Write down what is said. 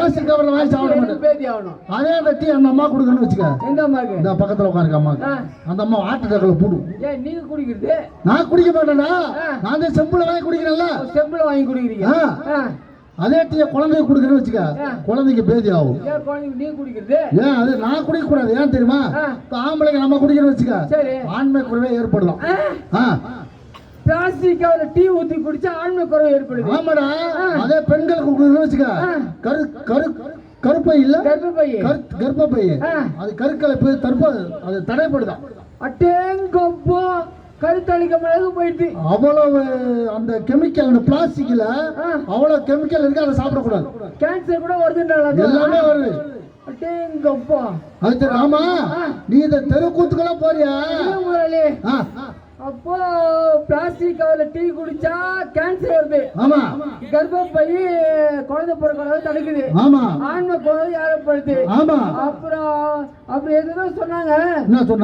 Plastic கவர்ல வாங்கி சாப்பிட மாட்டேன். பேதி ஆகணும். அதே அந்த டீ அந்த அம்மா குடுக்கணும்னு வச்சுக்க. எந்த அம்மாக்கு? இந்த பக்கத்துல உட்கார்க்க அம்மாக்கு. அந்த அம்மா ஆட்டு டக்கல போடு. ஏன் நீங்க குடிக்கிறது? நான் குடிக்க மாட்டேன்டா. நான் அந்த செம்புல வாங்கி குடிக்கிறேன்ல. செம்புல வாங்கி குடிக்கிறீங்க. அதே டீயை குழந்தைக்கு குடுக்கணும்னு வச்சுக்க. குழந்தைக்கு பேதி ஆகும். ஏன் குழந்தைக்கு நீ குடிக்கிறது? ஏன் அது நான் குடிக்க கூடாது. ஏன் தெரியுமா? ஆம்பளைங்க நம்ம குடிக்கணும்னு வச்சுக்க. சரி. ஆண்மை குறைவே ஏற்படலாம். பிளாஸ்டிக் கவர்ல டீ ஊத்தி குடிச்சா ஆண்மை குறைவு ஏற்படுது. ஆமாடா. அதே பெண்களுக்கு குடுக்கணும்னு வச்சுக்க. கருப்பை இல்ல, கர்ப்பப்பை. அது கருக்கலைப்பு அது தடைப்படுதான். அட்டேங்கப்பா, கருத்தளிக்க மிளகு போயிட்டு அவ்வளவு அந்த கெமிக்கல், அந்த பிளாஸ்டிக்ல அவ்வளவு கெமிக்கல் இருக்கு. அதை சாப்பிடக்கூடாது. கேன்சர் கூட வருதுன்றாங்க. எல்லாமே வருது. அட்டேங்கப்பா. அது ஆமா. நீ இந்த தெருக்கூத்துக்கெல்லாம் போறியா முதலாளி? அப்போ பிளாஸ்டிக் கவர்ல டீ குடிச்சா கேன்சர் வருது. ஆமா. கர்ப்பப்பை குழந்தை பிறக்க தடுக்குது. ஆமா. ஆண்மை குழந்தை ஏற்படுது. ஆமா. அப்புறம் எதுவும் சொன்னாங்க. என்ன சொன்னாங்க?